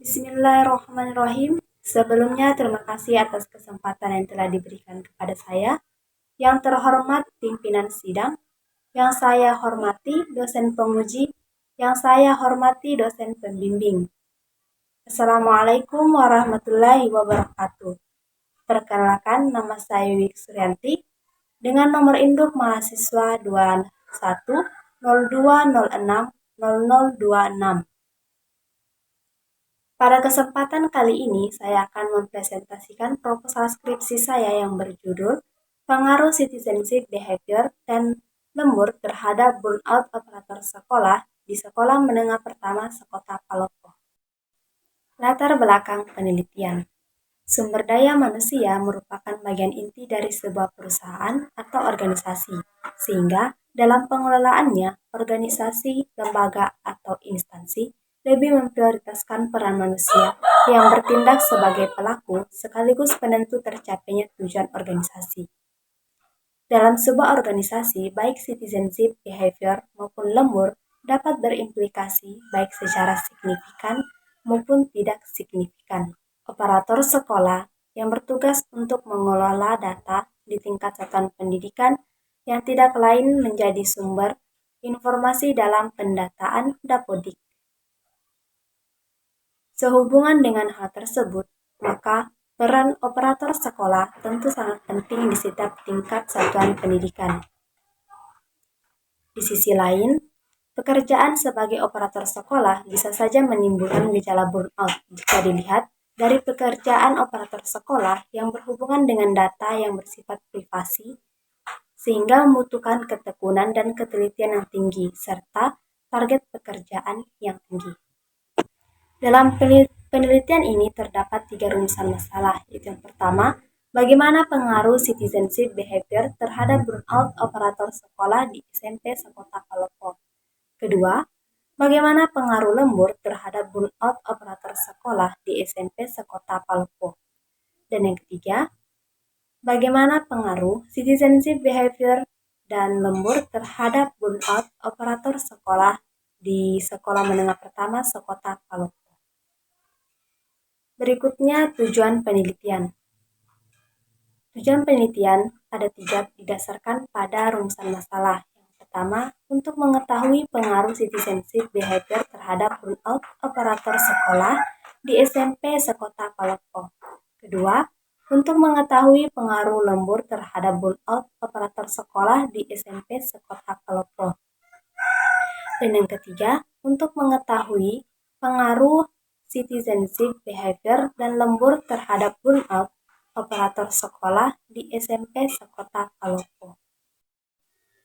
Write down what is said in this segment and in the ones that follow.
Bismillahirrahmanirrahim. Sebelumnya terima kasih atas kesempatan yang telah diberikan kepada saya. Yang terhormat pimpinan sidang, yang saya hormati dosen penguji, yang saya hormati dosen pembimbing. Assalamualaikum warahmatullahi wabarakatuh. Perkenalkan, nama saya Wik Suryanti dengan nomor induk mahasiswa 2102060026. Pada kesempatan kali ini, saya akan mempresentasikan proposal skripsi saya yang berjudul Pengaruh Citizenship Behavior dan Lembur terhadap Burnout Operator Sekolah di Sekolah Menengah Pertama Sekota Palopo. Latar belakang penelitian. Sumber daya manusia merupakan bagian inti dari sebuah perusahaan atau organisasi, sehingga dalam pengelolaannya, organisasi, lembaga, atau instansi lebih memprioritaskan peran manusia yang bertindak sebagai pelaku sekaligus penentu tercapainya tujuan organisasi. Dalam sebuah organisasi, baik citizenship behavior maupun lembur dapat berimplikasi baik secara signifikan maupun tidak signifikan. Operator sekolah yang bertugas untuk mengelola data di tingkat satuan pendidikan yang tidak lain menjadi sumber informasi dalam pendataan Dapodik. Sehubungan dengan hal tersebut, maka peran operator sekolah tentu sangat penting di setiap tingkat satuan pendidikan. Di sisi lain, pekerjaan sebagai operator sekolah bisa saja menimbulkan gejala burnout jika dilihat dari pekerjaan operator sekolah yang berhubungan dengan data yang bersifat privasi, sehingga membutuhkan ketekunan dan ketelitian yang tinggi, serta target pekerjaan yang tinggi. Dalam penelitian ini terdapat 3 rumusan masalah, yaitu yang pertama, bagaimana pengaruh citizenship behavior terhadap burnout operator sekolah di SMP Sekota Palopo. Kedua, bagaimana pengaruh lembur terhadap burnout operator sekolah di SMP Sekota Palopo. Dan yang ketiga, bagaimana pengaruh citizenship behavior dan lembur terhadap burnout operator sekolah di Sekolah Menengah Pertama Sekota Palopo. Berikutnya tujuan penelitian. Tujuan penelitian ada 3 didasarkan pada rumusan masalah. Yang pertama, untuk mengetahui pengaruh citizenship behavior terhadap burnout operator sekolah di SMP Sekota Palopo. Kedua, untuk mengetahui pengaruh lembur terhadap burnout operator sekolah di SMP Sekota Palopo. Dan yang ketiga, untuk mengetahui pengaruh citizenship behavior dan lembur terhadap burnout operator sekolah di SMP Sekota Palopo.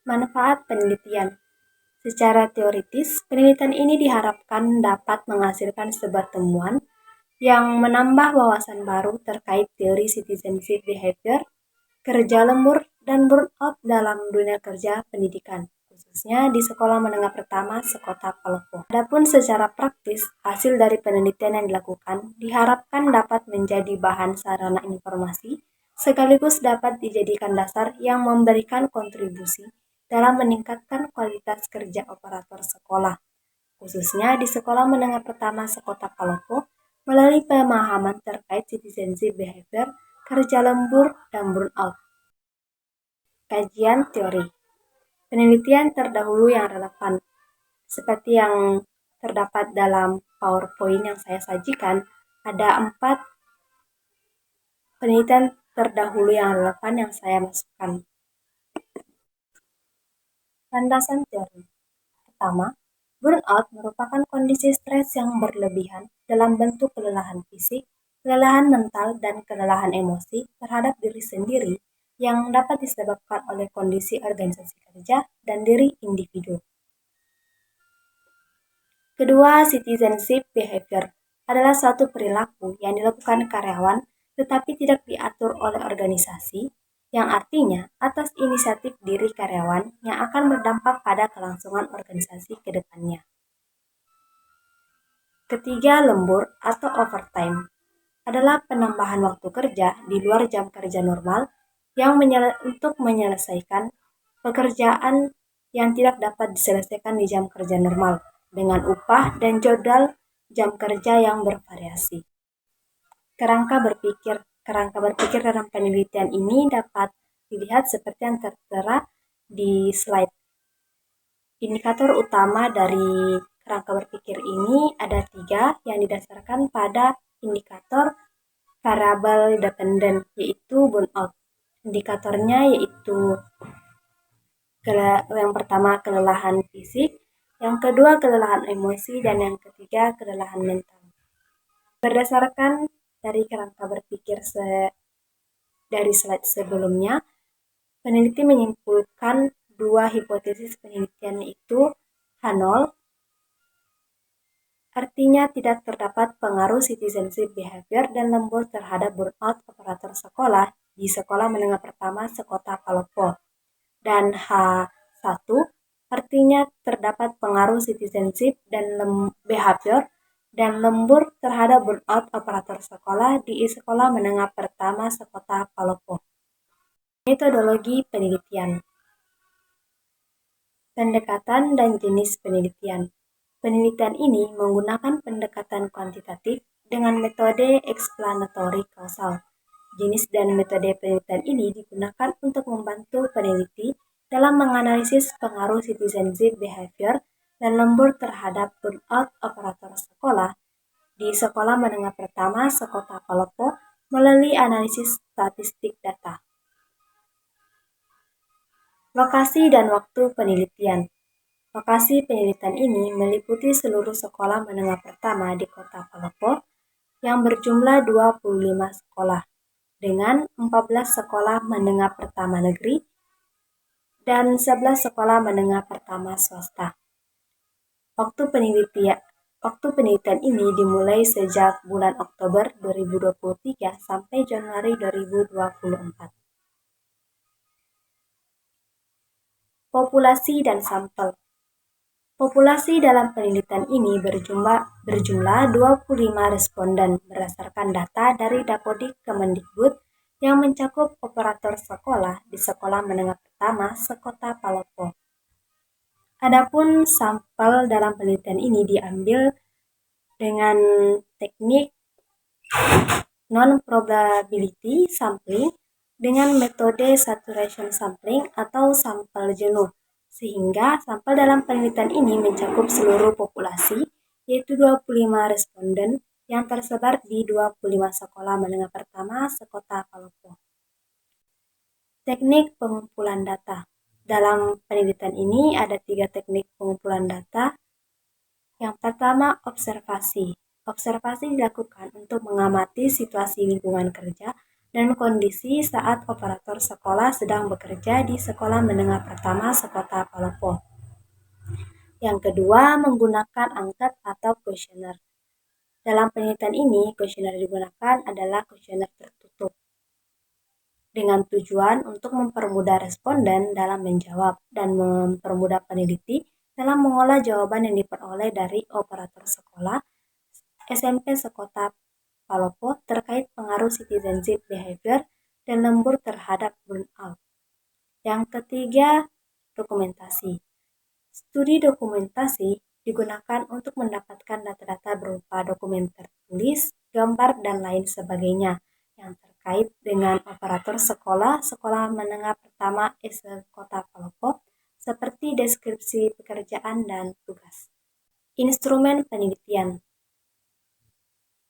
Manfaat penelitian. Secara teoritis, penelitian ini diharapkan dapat menghasilkan sebuah temuan yang menambah wawasan baru terkait teori citizenship behavior, kerja lembur, dan burnout dalam dunia kerja pendidikan, khususnya di Sekolah Menengah Pertama Sekota Palopo. Adapun secara praktis, hasil dari penelitian yang dilakukan diharapkan dapat menjadi bahan sarana informasi, sekaligus dapat dijadikan dasar yang memberikan kontribusi dalam meningkatkan kualitas kerja operator sekolah, khususnya di Sekolah Menengah Pertama Sekota Palopo, melalui pemahaman terkait citizenship behavior, kerja lembur, dan burnout. Kajian teori. Penelitian terdahulu yang relevan, seperti yang terdapat dalam PowerPoint yang saya sajikan, ada 4 penelitian terdahulu yang relevan yang saya masukkan. Landasan teori. Pertama, burnout merupakan kondisi stres yang berlebihan dalam bentuk kelelahan fisik, kelelahan mental, dan kelelahan emosi terhadap diri sendiri yang dapat disebabkan oleh kondisi organisasi kerja dan diri individu. Kedua, citizenship behavior adalah suatu perilaku yang dilakukan karyawan tetapi tidak diatur oleh organisasi, yang artinya atas inisiatif diri karyawan yang akan berdampak pada kelangsungan organisasi ke depannya. Ketiga, lembur atau overtime adalah penambahan waktu kerja di luar jam kerja normal yang untuk menyelesaikan pekerjaan yang tidak dapat diselesaikan di jam kerja normal dengan upah dan jadwal jam kerja yang bervariasi. Kerangka berpikir dalam penelitian ini dapat dilihat seperti yang tertera di slide. Indikator utama dari kerangka berpikir ini ada 3 yang didasarkan pada indikator variabel dependen, yaitu burnout. Indikatornya yaitu yang pertama kelelahan fisik, yang kedua kelelahan emosi, dan yang ketiga kelelahan mental. Berdasarkan dari kerangka berpikir dari slide sebelumnya, peneliti menyimpulkan 2 hipotesis penelitian, yaitu H0, artinya tidak terdapat pengaruh citizenship behavior dan lembur terhadap burnout operator sekolah di sekolah menengah pertama sekota Palopo. Dan H1, artinya terdapat pengaruh citizenship dan behavior dan lembur terhadap burnout operator sekolah di sekolah menengah pertama sekota Palopo. Metodologi penelitian. Pendekatan dan jenis penelitian. Penelitian ini menggunakan pendekatan kuantitatif dengan metode explanatory causal. Jenis dan metode penelitian ini digunakan untuk membantu peneliti dalam menganalisis pengaruh citizenship behavior dan lembur terhadap burnout operator sekolah di sekolah menengah pertama sekota Palopo melalui analisis statistik data. Lokasi dan waktu penelitian. Lokasi penelitian ini meliputi seluruh sekolah menengah pertama di kota Palopo yang berjumlah 25 sekolah dengan 14 sekolah menengah pertama negeri dan 11 sekolah menengah pertama swasta. Waktu penelitian ini dimulai sejak bulan Oktober 2023 sampai Januari 2024. Populasi dan sampel. Populasi dalam penelitian ini berjumlah 25 responden berdasarkan data dari Dapodik Kemendikbud yang mencakup operator sekolah di sekolah menengah pertama sekota Palopo. Adapun sampel dalam penelitian ini diambil dengan teknik non-probability sampling dengan metode saturation sampling atau sampel jenuh, sehingga sampel dalam penelitian ini mencakup seluruh populasi, yaitu 25 responden yang tersebar di 25 sekolah menengah pertama sekota Palopo. Teknik pengumpulan data. Dalam penelitian ini ada 3 teknik pengumpulan data. Yang pertama, observasi. Observasi dilakukan untuk mengamati situasi lingkungan kerja dan kondisi saat operator sekolah sedang bekerja di sekolah menengah pertama sekota Palopo. Yang kedua, menggunakan angket atau kuesioner. Dalam penelitian ini, kuesioner digunakan adalah kuesioner tertutup dengan tujuan untuk mempermudah responden dalam menjawab dan mempermudah peneliti dalam mengolah jawaban yang diperoleh dari operator sekolah SMP sekota Palopo terkait pengaruh citizenship behavior dan lembur terhadap burnout. Yang ketiga, dokumentasi. Studi dokumentasi digunakan untuk mendapatkan data-data berupa dokumen tertulis, gambar, dan lain sebagainya yang terkait dengan operator sekolah menengah pertama Kota Palopo, seperti deskripsi pekerjaan dan tugas. Instrumen penelitian.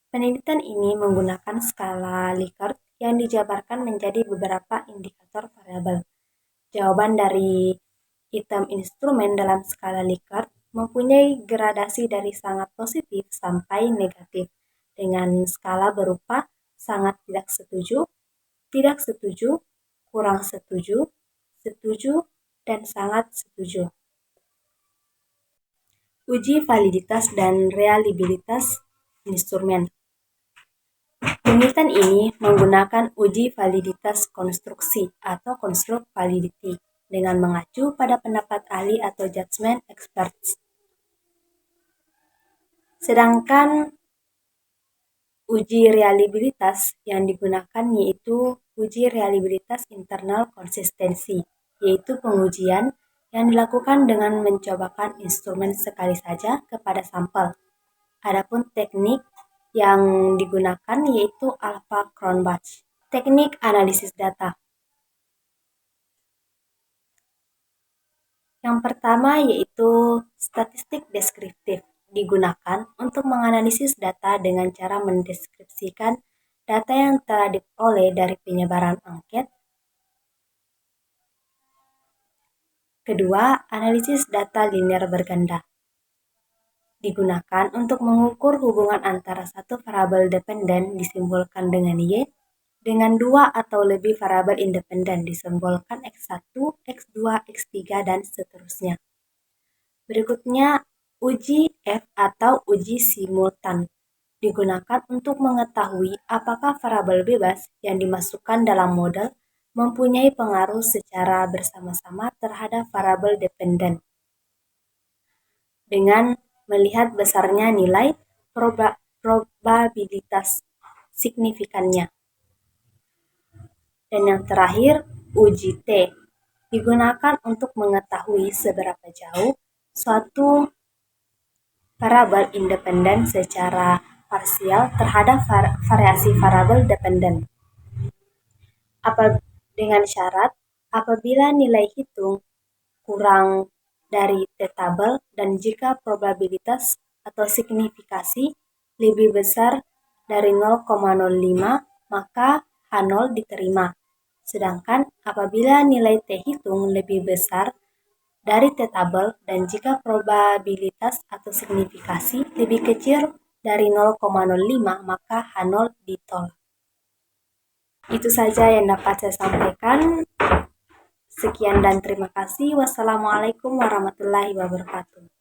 Penelitian ini menggunakan skala Likert yang dijabarkan menjadi beberapa indikator variabel. Jawaban dari item instrumen dalam skala Likert mempunyai gradasi dari sangat positif sampai negatif, dengan skala berupa sangat tidak setuju, kurang setuju, dan sangat setuju. Uji validitas dan reliabilitas instrumen. Penelitian ini menggunakan uji validitas konstruksi atau construct validity dengan mengacu pada pendapat ahli atau judgment experts. Sedangkan uji reliabilitas yang digunakan yaitu uji reliabilitas internal konsistensi, yaitu pengujian yang dilakukan dengan mencobakan instrumen sekali saja kepada sampel. Adapun teknik yang digunakan yaitu Alpha-Cronbach. Teknik analisis data. Yang pertama yaitu statistik deskriptif, digunakan untuk menganalisis data dengan cara mendeskripsikan data yang telah diperoleh dari penyebaran angket. Kedua, analisis data linear berganda, digunakan untuk mengukur hubungan antara satu variabel dependen disimbolkan dengan Y dengan dua atau lebih variabel independen disimbolkan X1, X2, X3, dan seterusnya. Berikutnya, uji F atau uji simultan, digunakan untuk mengetahui apakah variabel bebas yang dimasukkan dalam model mempunyai pengaruh secara bersama-sama terhadap variabel dependen dengan melihat besarnya nilai probabilitas signifikannya. Dan yang terakhir, uji T, digunakan untuk mengetahui seberapa jauh suatu variabel independen secara parsial terhadap variasi variabel dependen. Dengan syarat apabila nilai hitung kurang dari T-tabel dan jika probabilitas atau signifikasi lebih besar dari 0,05 maka H0 diterima. Sedangkan apabila nilai T hitung lebih besar dari T-tabel dan jika probabilitas atau signifikasi lebih kecil dari 0,05 maka H0 ditolak. Itu saja yang dapat saya sampaikan. Sekian dan terima kasih. Wassalamualaikum warahmatullahi wabarakatuh.